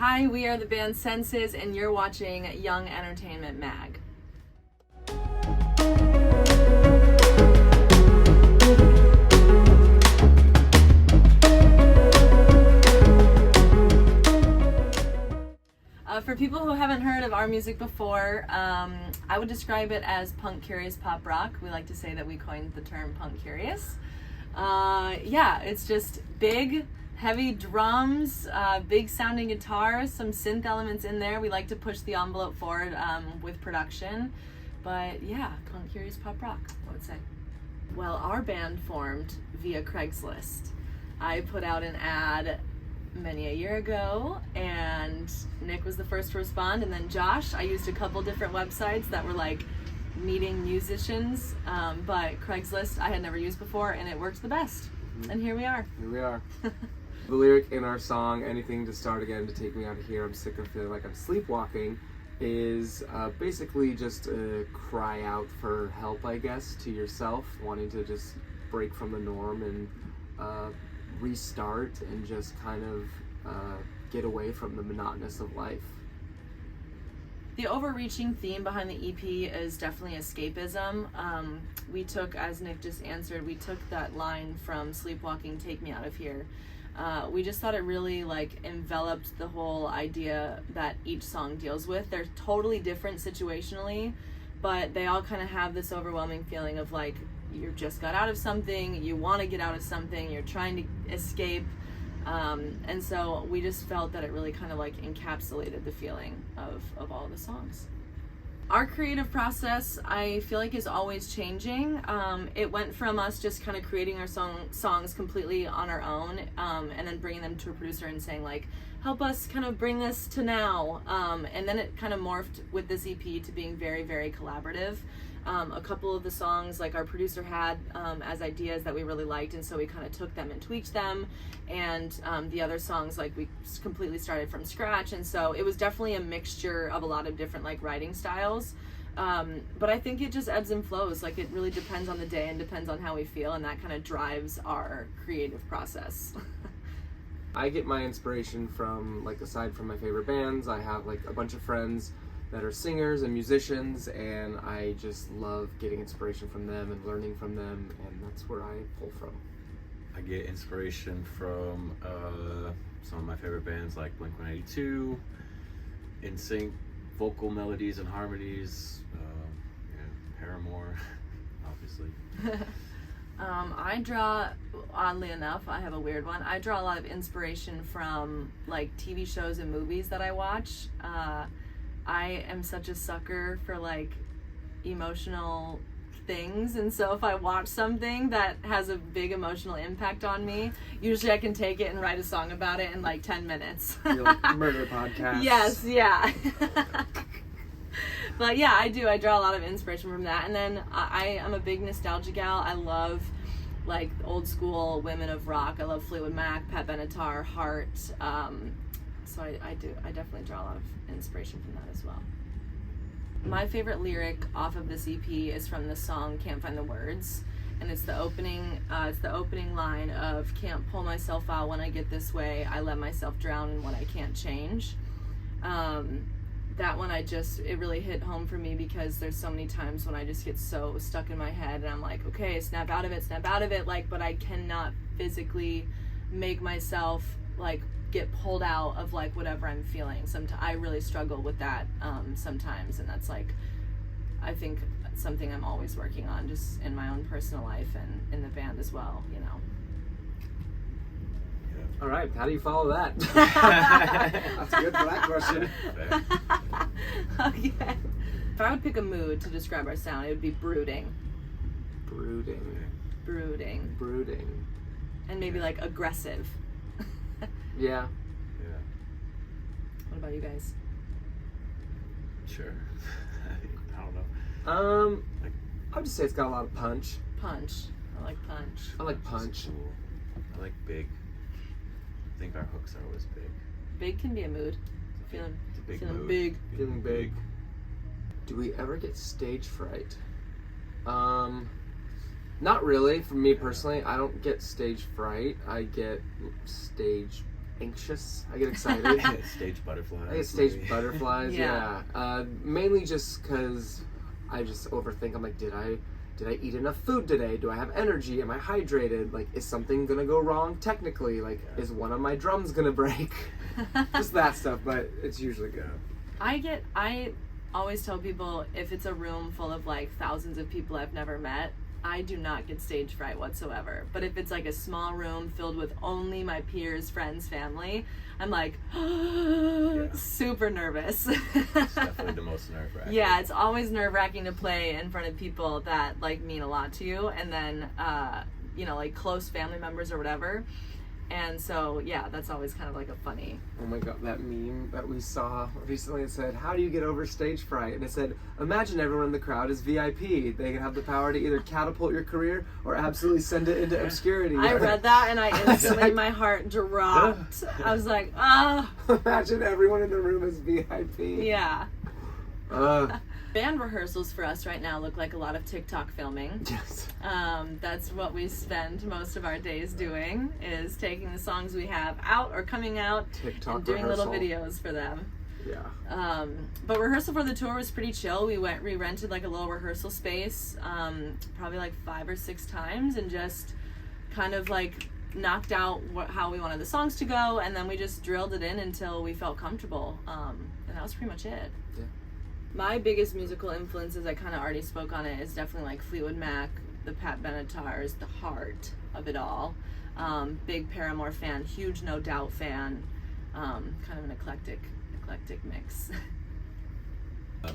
Hi, we are the band Senses, and you're watching Young Entertainment Mag. For people who haven't heard of our music before, I would describe it as punk curious pop rock. We like to say that we coined the term punk curious. Yeah, it's just big, heavy drums, big sounding guitars, some synth elements in there. We like to push the envelope forward with production. But yeah, punk curious pop rock, I would say. Well, our band formed via Craigslist. I put out an ad many a year ago, and Nick was the first to respond, and then Josh. I used a couple different websites that were like meeting musicians, but Craigslist I had never used before, and it worked the best. And here we are. Here we are. The lyric in our song, "Anything to Start Again to Take Me Out of Here, I'm Sick of Feeling Like I'm Sleepwalking," is basically just a cry out for help, I guess, to yourself, wanting to just break from the norm and restart and just kind of get away from the monotonous of life. The overreaching theme behind the EP is definitely escapism. We took, as Nick just answered, we took that line from Sleepwalking, Take Me Out of Here. We just thought it really enveloped the whole idea that each song deals with. They're totally different situationally, but they all kind of have this overwhelming feeling of you just got out of something, you want to get out of something, you're trying to escape, and so we just felt that it really kind of encapsulated the feeling of all the songs. Our creative process, I feel is always changing. It went from us just kind of creating our songs completely on our own, and then bringing them to a producer and saying help us kind of bring this to now, and then it kind of morphed with this EP to being very, very collaborative. A couple of the songs our producer had as ideas that we really liked, and so we kind of took them and tweaked them, and the other songs we completely started from scratch, and so it was definitely a mixture of a lot of different writing styles, but I think it just ebbs and flows. It really depends on the day and depends on how we feel, and that kind of drives our creative process. I get my inspiration from, aside from my favorite bands, I have a bunch of friends that are singers and musicians, and I just love getting inspiration from them and learning from them, and that's where I pull from. I get inspiration from some of my favorite bands like Blink-182, NSYNC, vocal melodies and harmonies, Paramore, obviously. I draw, oddly enough, I have a weird one. I draw a lot of inspiration from TV shows and movies that I watch. I am such a sucker for emotional things, and so if I watch something that has a big emotional impact on me, usually I can take it and write a song about it in 10 minutes. You're murder podcasts. Yes, yeah. But yeah, I do. I draw a lot of inspiration from that, and then I am a big nostalgia gal. I love old school women of rock. I love Fleetwood Mac, Pat Benatar, Heart. So I definitely draw a lot of inspiration from that as well. My favorite lyric off of this EP is from the song "Can't Find the Words," and it's the opening line of "Can't pull myself out when I get this way. I let myself drown when I can't change." That one it really hit home for me because there's so many times when I just get so stuck in my head and I'm okay, snap out of it, but I cannot physically make myself get pulled out of whatever I'm feeling. I really struggle with that sometimes, and that's I think something I'm always working on just in my own personal life and in the band as well, Yeah. All right, how do you follow that? That's good for that question. Okay. If I would pick a mood to describe our sound, it would be brooding. Brooding. And maybe aggressive. Yeah. What about you guys? Sure. I don't know. I would just say it's got a lot of punch. Punch. I like punch. I like punch. Cool. I like big. I think our hooks are always big. Big can be a mood. Feeling mood. big. Feeling big. Do we ever get stage fright? Not really. For me personally, I don't get stage fright. I get stage anxious. I get excited. Stage butterflies. I get stage maybe. butterflies. Yeah. Mainly just because I just overthink. I'm like, did I eat enough food today? Do I have energy? Am I hydrated? Like, is something gonna go wrong technically? Like, is one of my drums gonna break? Just that stuff, but it's usually good. I always tell people, if it's a room full of like thousands of people I've never met, I do not get stage fright whatsoever. But if it's like a small room filled with only my peers, friends, family, I'm like, super nervous. It's definitely the most nerve-wracking. Yeah, it's always nerve-wracking to play in front of people that like mean a lot to you, and then like close family members or whatever. And so, yeah, that's always kind of like a funny. Oh my god, that meme that we saw recently, it said, how do you get over stage fright? And it said, imagine everyone in the crowd is VIP. They can have the power to either catapult your career or absolutely send it into obscurity. I read that and I instantly, my heart dropped. I was like, ah. Imagine everyone in the room is VIP. Yeah. Band rehearsals for us right now look like a lot of TikTok filming. Yes. That's what we spend most of our days doing, is taking the songs we have out or coming out TikTok and doing rehearsal. little videos for them. Yeah. But rehearsal for the tour was pretty chill. We rented like a little rehearsal space, probably like 5 or 6 times, and just kind of like knocked out how we wanted the songs to go, and then we just drilled it in until we felt comfortable. And that was pretty much it. Yeah. My biggest musical influences, I kind of already spoke on it, is definitely like Fleetwood Mac, the Pat Benetars, the heart of it all. Big Paramore fan, huge No Doubt fan. Kind of an eclectic mix.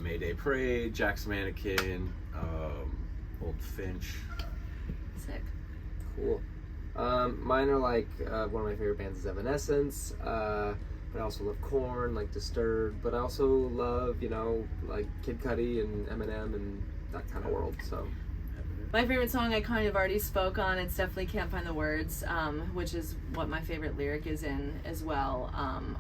Mayday Parade, Jack's Mannequin, Old Finch. Sick. Cool. Mine are like, one of my favorite bands is Evanescence, but I also love Korn, like Disturbed, but I also love, like Kid Cudi and Eminem and that kind of world, so. My favorite song I kind of already spoke on. It's definitely Can't Find the Words, which is what my favorite lyric is in as well.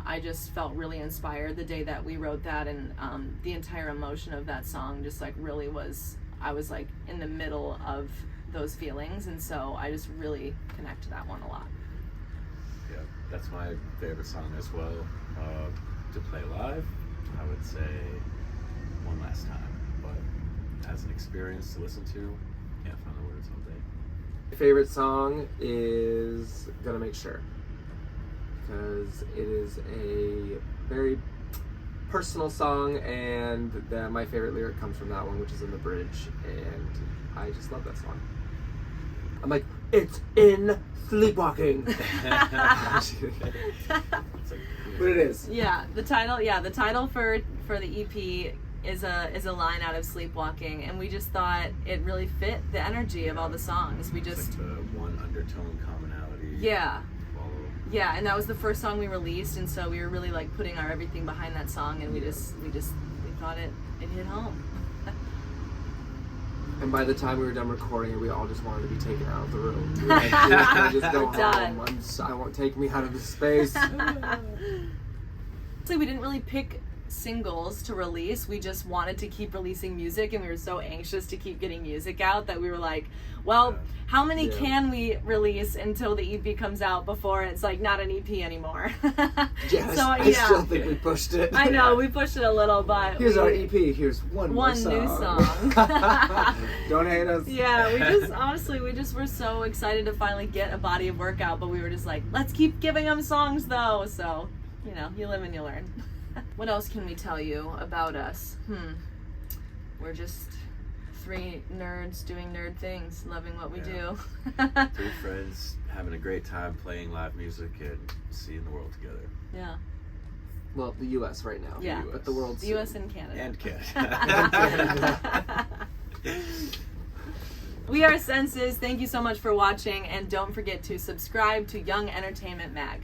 I just felt really inspired the day that we wrote that, and the entire emotion of that song just like really was, I was like in the middle of those feelings, and so I just really connect to that one a lot. Yeah, that's my favorite song as well. To play live, I would say One Last Time, but as an experience to listen to, Can't Find the Words all day. My favorite song is Gonna Make Sure, because it is a very personal song, and my favorite lyric comes from that one, which is in the bridge, and I just love that song. I'm like, it's in Sleepwalking. But it is. Yeah, the title for the EP is a line out of Sleepwalking, and we just thought it really fit the energy of all the songs. We just It's like the one undertone commonality. Yeah. Follow. Yeah, and that was the first song we released, and so we were really like putting our everything behind that song, and we thought it hit home. And by the time we were done recording it, we all just wanted to be taken out of the room. We were like, "Dude, can I just go Done. home? I won't take me out of this space." So we didn't really pick singles to release. We just wanted to keep releasing music, and we were so anxious to keep getting music out that we were like, well, how many can we release until the EP comes out before it's like not an EP anymore? Yes, So, I still think we pushed it. I know, we pushed it a little, but Here's our EP. Here's one more new song. Don't hate us. Yeah, we just were so excited to finally get a body of work out, but we were just like, let's keep giving them songs though. So, you live and you learn. What else can we tell you about us? We're just 3 nerds doing nerd things, loving what we do. 3 friends having a great time playing live music and seeing the world together. Yeah. Well, the U.S. right now. Yeah. But the world's The U.S. and Canada. And Canada. We are Senses. Thank you so much for watching, and don't forget to subscribe to Young Entertainment Mag.